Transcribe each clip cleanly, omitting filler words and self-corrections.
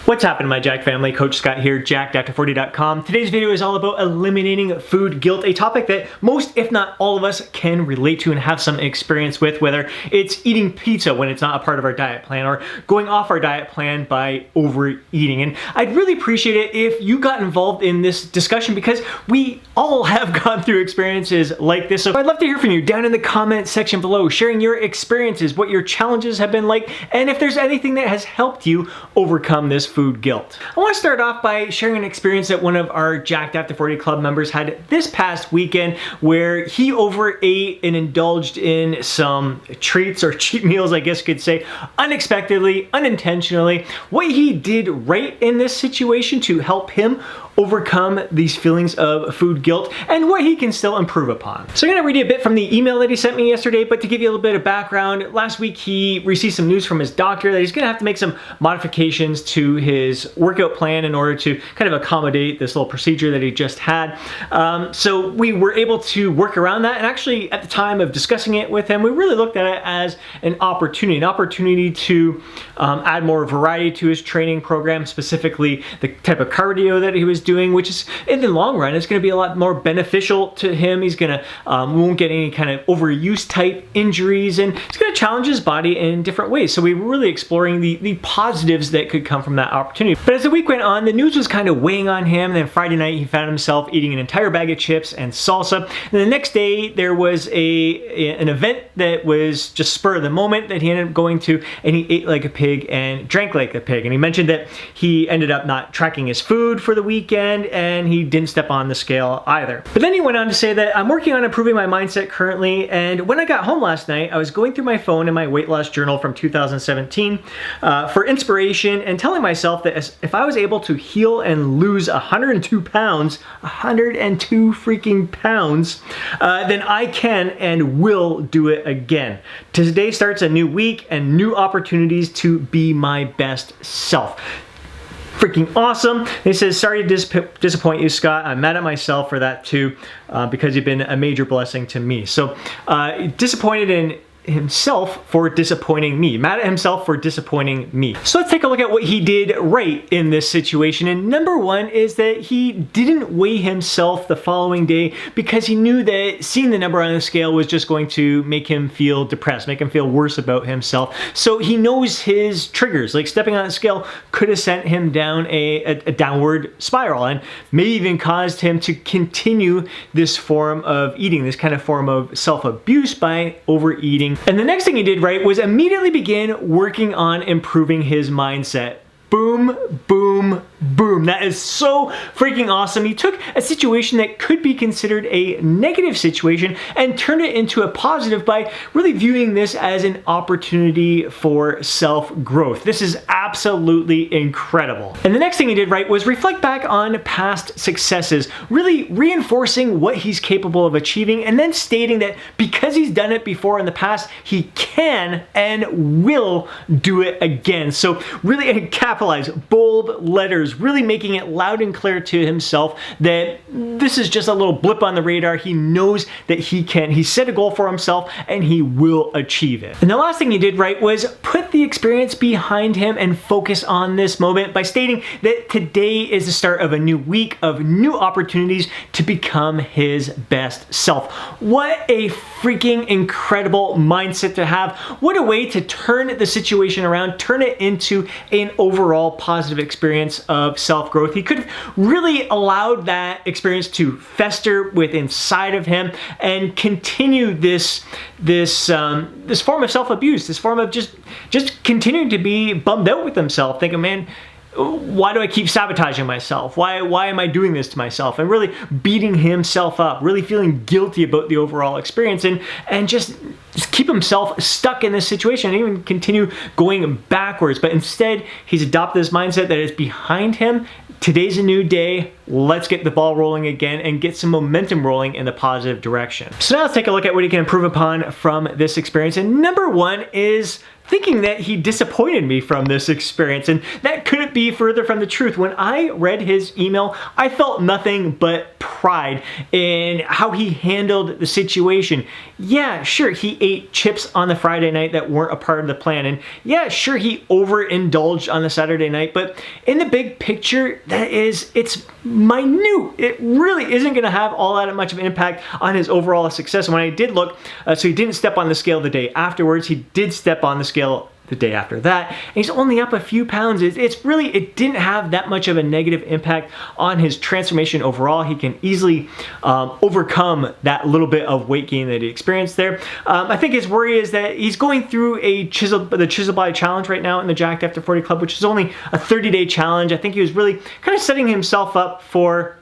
What's happening, my Jacked family? Coach Scott here, jackedafter40.com. Today's video is all about eliminating food guilt, a topic that most, if not all of us, can relate to and have some experience with, whether it's eating pizza when it's not a part of our diet plan or going off our diet plan by overeating. And I'd really appreciate it if you got involved in this discussion because we all have gone through experiences like this. So I'd love to hear from you down in the comment section below, sharing your experiences, what your challenges have been like, and if there's anything that has helped you overcome this food guilt. I want to start off by sharing an experience that one of our Jacked After 40 Club members had this past weekend where he overate and indulged in some treats or cheat meals, I guess you could say, unexpectedly, unintentionally. What he did right in this situation to help him overcome these feelings of food guilt and what he can still improve upon. So I'm going to read you a bit from the email that he sent me yesterday, but to give you a little bit of background, last week he received some news from his doctor that he's going to have to make some modifications to his workout plan in order to kind of accommodate this little procedure that he just had. So we were able to work around that, and actually at the time of discussing it with him, we really looked at it as an opportunity to add more variety to his training program, specifically the type of cardio that he was doing, which is in the long run it's going to be a lot more beneficial to him. He's going to won't get any kind of overuse type injuries, and it's going to challenge his body in different ways. So we were really exploring the positives that could come from that opportunity. But as the week went on, the news was kind of weighing on him, and then Friday night he found himself eating an entire bag of chips and salsa. And the next day there was an event that was just spur of the moment that he ended up going to, and he ate like a pig and drank like a pig. And he mentioned that he ended up not tracking his food for the weekend, and he didn't step on the scale either. But then he went on to say that I'm working on improving my mindset currently, and when I got home last night, I was going through my phone in my weight loss journal from 2017 for inspiration and telling myself that if I was able to heal and lose 102 pounds, 102 freaking pounds, then I can and will do it again. Today starts a new week and new opportunities to be my best self. Freaking awesome. He says, sorry to disappoint you, Scott. I'm mad at myself for that too, because you've been a major blessing to me. So disappointed in himself for disappointing me, mad at himself for disappointing me. So let's take a look at what he did right in this situation. And number one is that he didn't weigh himself the following day because he knew that seeing the number on the scale was just going to make him feel depressed, make him feel worse about himself. So he knows his triggers, like stepping on the scale could have sent him down a downward spiral and maybe even caused him to continue this form of eating, this kind of form of self-abuse by overeating. And the next thing he did right was immediately begin working on improving his mindset. Boom, boom, boom. That is so freaking awesome. He took a situation that could be considered a negative situation and turned it into a positive by really viewing this as an opportunity for self-growth. This is absolutely incredible. And the next thing he did right was reflect back on past successes, really reinforcing what he's capable of achieving, and then stating that because he's done it before in the past, he can and will do it again. So really capitalize, bold letters, really making it loud and clear to himself that this is just a little blip on the radar. He knows that he can. He set a goal for himself and he will achieve it. And the last thing he did right was put the experience behind him and focus on this moment by stating that today is the start of a new week of new opportunities to become his best self. What a freaking incredible mindset to have. What a way to turn the situation around, turn it into an overall positive experience of self-growth. He could have really allowed that experience to fester within inside of him and continue this form of self-abuse, this form of just continuing to be bummed out with himself, thinking, man, why do I keep sabotaging myself? Why am I doing this to myself? And really beating himself up, really feeling guilty about the overall experience, and just keep himself stuck in this situation and even continue going backwards. But instead, he's adopted this mindset that is behind him. Today's a new day. Let's get the ball rolling again and get some momentum rolling in the positive direction. So now let's take a look at what he can improve upon from this experience. And number one is thinking that he disappointed me from this experience, and that couldn't couldn't be further from the truth. When I read his email, I felt nothing but pride in how he handled the situation. Yeah, sure, he ate chips on the Friday night that weren't a part of the plan. And yeah, sure, he overindulged on the Saturday night. But in the big picture, it's minute. It really isn't going to have all that much of an impact on his overall success. And when I did look, so he didn't step on the scale the day afterwards. He did step on the scale the day after that, and he's only up a few pounds. It didn't have that much of a negative impact on his transformation overall. He can easily overcome that little bit of weight gain that he experienced there. I think his worry is that he's going through the Chisel Body Challenge right now in the Jacked After 40 Club, which is only a 30-day challenge. I think he was really kind of setting himself up for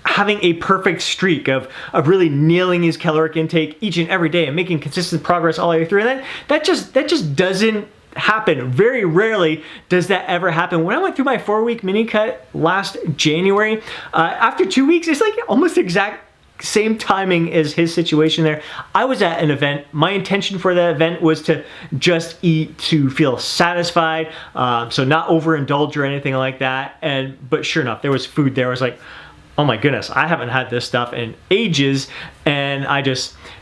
having a perfect streak of really nailing his caloric intake each and every day and making consistent progress all the way through. And that just doesn't happen. Very rarely does that ever happen. When I went through my 4-week mini cut last January, after 2 weeks, it's like almost exact same timing as his situation there. I was at an event. My intention for that event was to just eat to feel satisfied, so not overindulge or anything like that. But sure enough, there was food there. I was like, oh my goodness, I haven't had this stuff in ages, and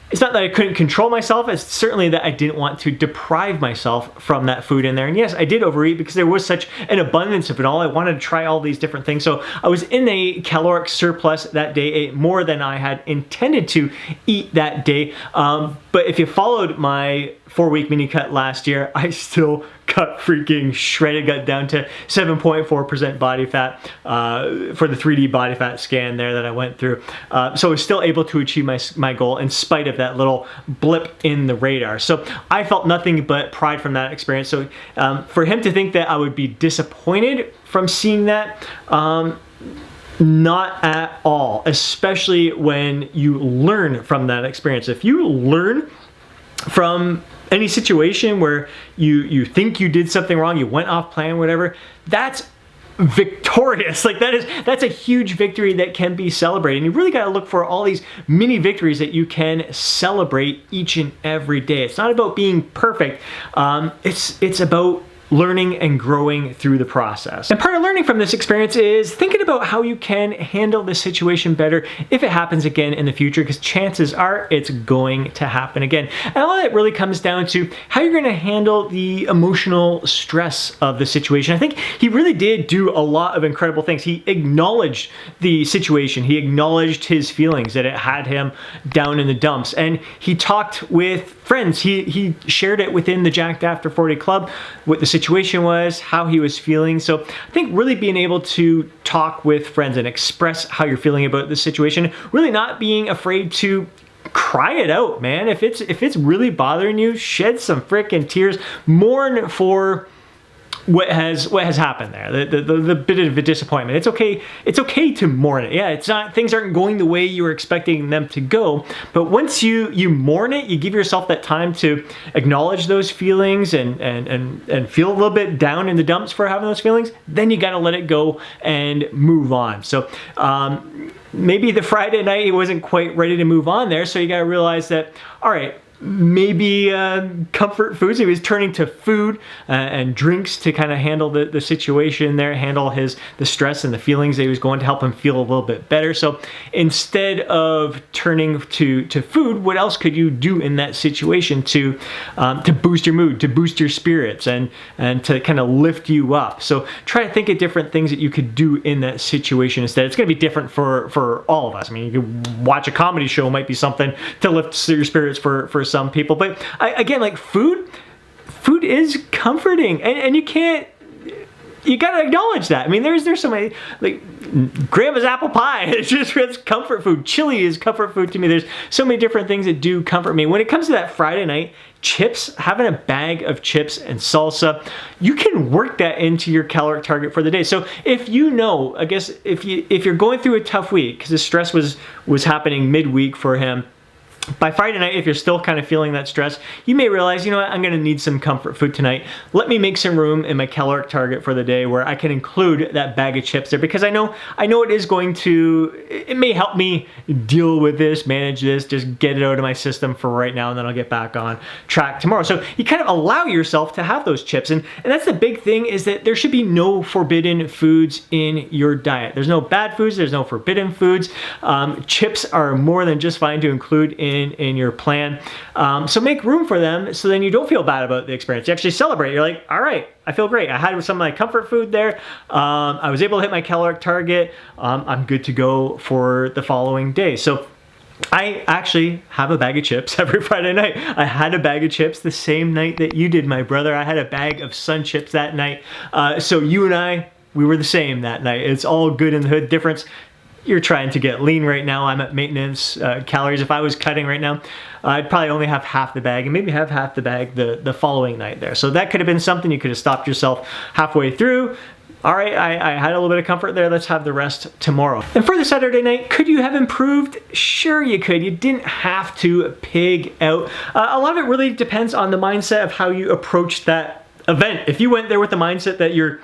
it's not that I couldn't control myself, it's certainly that I didn't want to deprive myself from that food in there. And yes, I did overeat because there was such an abundance of it all. I wanted to try all these different things. So I was in a caloric surplus that day, ate more than I had intended to eat that day. But if you followed my 4-week mini cut last year, I still got freaking shredded, got down to 7.4% body fat for the 3D body fat scan there that I went through. So I was still able to achieve my goal in spite of that little blip in the radar. So I felt nothing but pride from that experience. So for him to think that I would be disappointed from seeing that, not at all, especially when you learn from that experience. If you learn from any situation where you think you did something wrong, you went off plan, whatever, that's victorious. Like that's a huge victory that can be celebrated. And you really got to look for all these mini victories that you can celebrate each and every day. It's not about being perfect. It's about learning and growing through the process. And part of learning from this experience is thinking about how you can handle this situation better if it happens again in the future, because chances are it's going to happen again. And all that really comes down to how you're going to handle the emotional stress of the situation. I think he really did do a lot of incredible things. He acknowledged the situation. He acknowledged his feelings, that it had him down in the dumps. And he talked with friends. He shared it within the Jacked After 40 Club, what the situation was, how he was feeling. So I think really being able to talk with friends and express how you're feeling about the situation, really not being afraid to cry it out, man. If it's really bothering you, shed some freaking tears, mourn for what has happened there, the bit of a disappointment. It's okay to mourn it. Yeah, it's not, things aren't going the way you were expecting them to go, but once you mourn it, you give yourself that time to acknowledge those feelings and feel a little bit down in the dumps for having those feelings, then you got to let it go and move on. So maybe the Friday night he wasn't quite ready to move on there, so you got to realize that, all right, maybe comfort foods. He was turning to food and drinks to kind of handle the situation there, handle the stress and the feelings that he was going, to help him feel a little bit better. So instead of turning to food, what else could you do in that situation to boost your mood, to boost your spirits, and to kind of lift you up? So try to think of different things that you could do in that situation instead. It's going to be different for all of us. I mean, you could watch a comedy show, might be something to lift your spirits for some people, but again, like food is comforting, and you gotta acknowledge that. I mean, there's so many, like grandma's apple pie, it's comfort food. Chili is comfort food to me. There's so many different things that do comfort me. When it comes to that Friday night, chips, having a bag of chips and salsa, you can work that into your caloric target for the day. So if you know, I guess if you're going through a tough week, because the stress was happening midweek for him, By Friday night, if you're still kind of feeling that stress, you may realize, you know what, I'm gonna need some comfort food tonight. Let me make some room in my caloric target for the day where I can include that bag of chips there, because I know it is going to, it may help me deal with this, manage this, just get it out of my system for right now, and then I'll get back on track tomorrow. So you kind of allow yourself to have those chips. And that's the big thing, is that there should be no forbidden foods in your diet. There's no bad foods, there's no forbidden foods. Chips are more than just fine to include in your plan. So make room for them, so then you don't feel bad about the experience. You actually celebrate. You're like, all right, I feel great. I had some of my comfort food there. I was able to hit my caloric target. I'm good to go for the following day. So I actually have a bag of chips every Friday night. I had a bag of chips the same night that you did, my brother. I had a bag of Sun Chips that night. So you and I, we were the same that night. It's all good in the hood. Difference, you're trying to get lean right now. I'm at maintenance calories. If I was cutting right now, I'd probably only have half the bag, and maybe have half the bag the following night there. So that could have been something. You could have stopped yourself halfway through. All right, I had a little bit of comfort there. Let's have the rest tomorrow. And for the Saturday night, could you have improved? Sure you could. You didn't have to pig out. A lot of it really depends on the mindset of how you approach that event. If you went there with the mindset that you're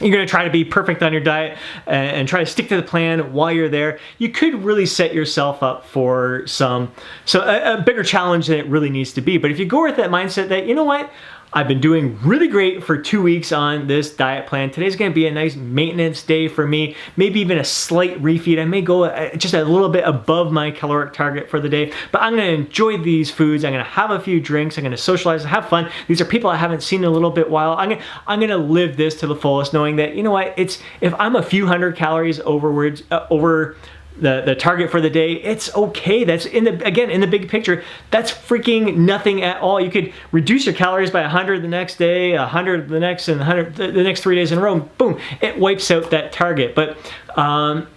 gonna try to be perfect on your diet and try to stick to the plan while you're there, you could really set yourself up for a bigger challenge than it really needs to be. But if you go with that mindset that, you know what, I've been doing really great for 2 weeks on this diet plan. Today's gonna be a nice maintenance day for me, maybe even a slight refeed. I may go just a little bit above my caloric target for the day, but I'm gonna enjoy these foods. I'm gonna have a few drinks. I'm gonna socialize, have fun. These are people I haven't seen in a little bit while. I'm gonna live this to the fullest, knowing that, you know what, if I'm a few hundred calories over the target for the day, it's okay. That's in the big picture, that's freaking nothing at all. You could reduce your calories by 100 the next day, 100 the next, and 100 the next 3 days in a row. Boom, it wipes out that target. But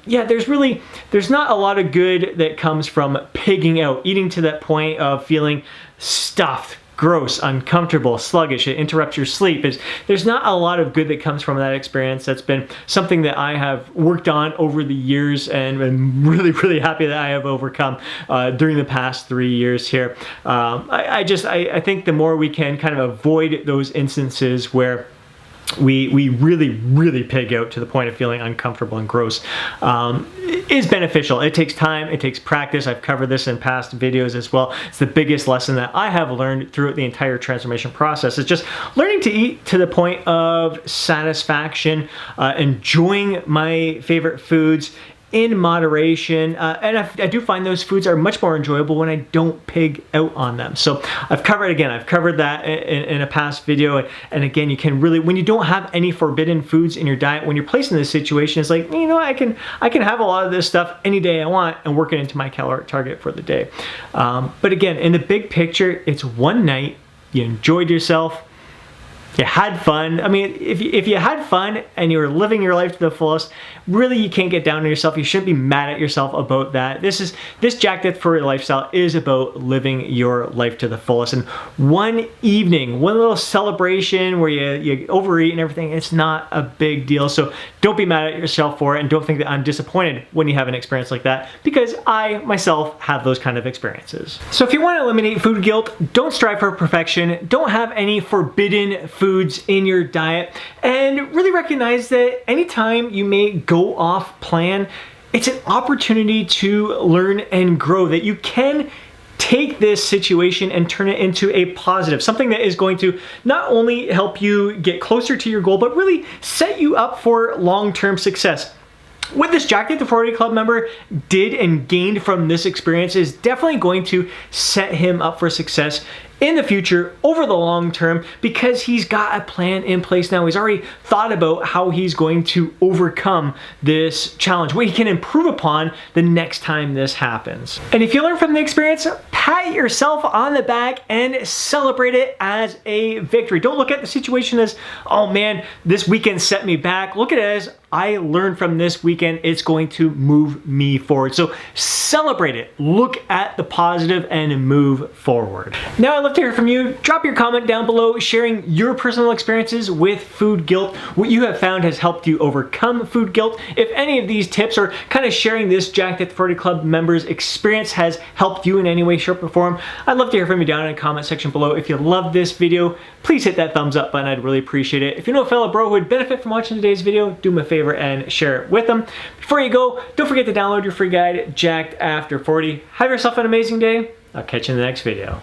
yeah, there's not a lot of good that comes from pigging out, eating to that point of feeling stuffed, gross, uncomfortable, sluggish. It interrupts your sleep. There's not a lot of good that comes from that experience. That's been something that I have worked on over the years, and I'm really, really happy that I have overcome during the past 3 years here. I think the more we can kind of avoid those instances where we really pig out to the point of feeling uncomfortable and gross, is beneficial. It takes time, it takes practice. I've covered this in past videos as well. It's the biggest lesson that I have learned throughout the entire transformation process. It's just learning to eat to the point of satisfaction, enjoying my favorite foods in moderation, and I do find those foods are much more enjoyable when I don't pig out on them. So I've covered that in a past video, and again, you can really, when you don't have any forbidden foods in your diet, when you're placed in this situation, it's like, you know, I can have a lot of this stuff any day I want and work it into my caloric target for the day. But again, in the big picture, it's one night, you enjoyed yourself, you had fun. I mean, if you had fun and you were living your life to the fullest, really you can't get down on yourself. You shouldn't be mad at yourself about that. This Jacked Death for Your lifestyle is about living your life to the fullest. And one evening, one little celebration where you overeat and everything, it's not a big deal. So don't be mad at yourself for it, and don't think that I'm disappointed when you have an experience like that, because I myself have those kind of experiences. So if you want to eliminate food guilt, don't strive for perfection. Don't have any forbidden foods in your diet, and really recognize that anytime you may go off plan, it's an opportunity to learn and grow, that you can take this situation and turn it into a positive, something that is going to not only help you get closer to your goal, but really set you up for long-term success. What this Jacked Death to 480 Club member did and gained from this experience is definitely going to set him up for success in the future over the long term, because he's got a plan in place now. He's already thought about how he's going to overcome this challenge, what he can improve upon the next time this happens. And if you learn from the experience, pat yourself on the back and celebrate it as a victory. Don't look at the situation as, oh man, this weekend set me back. Look at it as, I learned from this weekend, it's going to move me forward. So celebrate it, look at the positive, and move forward. Now I love love to hear from you. Drop your comment down below sharing your personal experiences with food guilt, what you have found has helped you overcome food guilt. If any of these tips or kind of sharing this Jacked After 40 Club members experience has helped you in any way, shape, or form, I'd love to hear from you down in the comment section below. If you loved this video, please hit that thumbs up button. I'd really appreciate it. If you know a fellow bro who would benefit from watching today's video, do me a favor and share it with them. Before you go, don't forget to download your free guide, Jacked After 40. Have yourself an amazing day. I'll catch you in the next video.